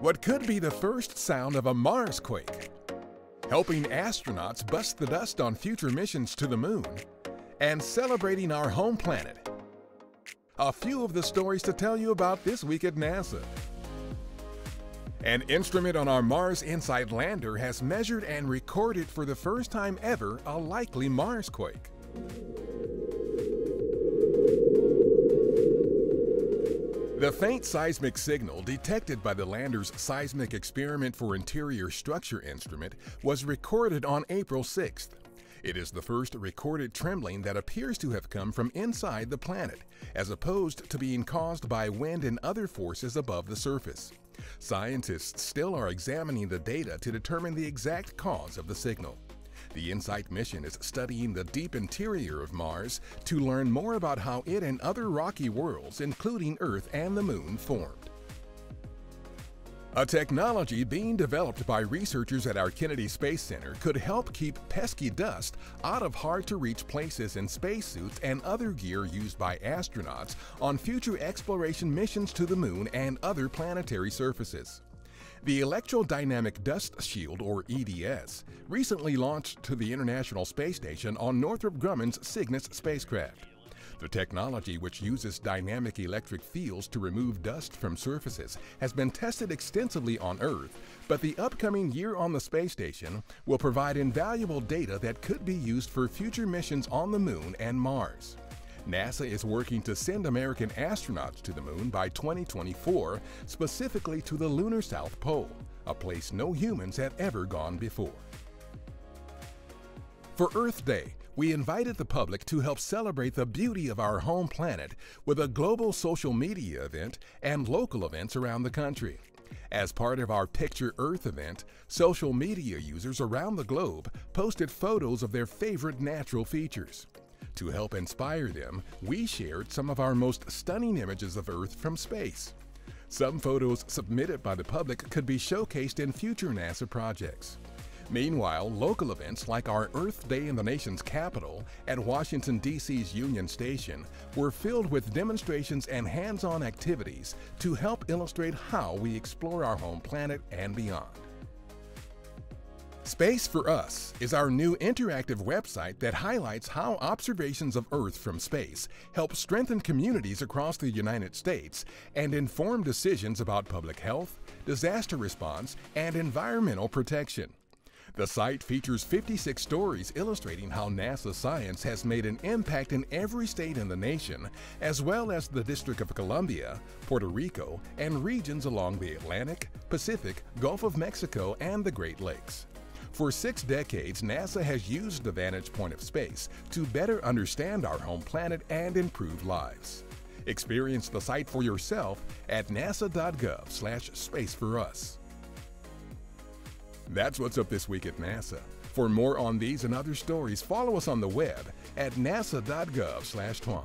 what could be the first sound of a Marsquake, helping astronauts bust the dust on future missions to the moon, and celebrating our home planet. A few of the stories to tell you about this week at NASA. An instrument on our Mars InSight lander has measured and recorded for the first time ever a likely Marsquake. The faint seismic signal detected by the lander's Seismic Experiment for Interior Structure instrument was recorded on April 6th. It is the first recorded trembling that appears to have come from inside the planet, as opposed to being caused by wind and other forces above the surface. Scientists still are examining the data to determine the exact cause of the signal. The InSight mission is studying the deep interior of Mars to learn more about how it and other rocky worlds, including Earth and the Moon, formed. A technology being developed by researchers at our Kennedy Space Center could help keep pesky dust out of hard-to-reach places in spacesuits and other gear used by astronauts on future exploration missions to the Moon and other planetary surfaces. The Electrodynamic Dust Shield, or EDS, recently launched to the International Space Station on Northrop Grumman's Cygnus spacecraft. The technology, which uses dynamic electric fields to remove dust from surfaces, has been tested extensively on Earth, but the upcoming year on the space station will provide invaluable data that could be used for future missions on the Moon and Mars. NASA is working to send American astronauts to the Moon by 2024, specifically to the lunar South Pole, a place no humans have ever gone before. For Earth Day, we invited the public to help celebrate the beauty of our home planet with a global social media event and local events around the country. As part of our Picture Earth event, social media users around the globe posted photos of their favorite natural features. To help inspire them, we shared some of our most stunning images of Earth from space. Some photos submitted by the public could be showcased in future NASA projects. Meanwhile, local events like our Earth Day in the nation's capital at Washington, D.C.'s Union Station were filled with demonstrations and hands-on activities to help illustrate how we explore our home planet and beyond. Space for Us is our new interactive website that highlights how observations of Earth from space help strengthen communities across the United States and inform decisions about public health, disaster response, and environmental protection. The site features 56 stories illustrating how NASA science has made an impact in every state in the nation, as well as the District of Columbia, Puerto Rico, and regions along the Atlantic, Pacific, Gulf of Mexico, and the Great Lakes. For 6 decades, NASA has used the vantage point of space to better understand our home planet and improve lives. Experience the site for yourself at nasa.gov/spaceforus. That's what's up this week at NASA. For more on these and other stories, follow us on the web at nasa.gov/twan.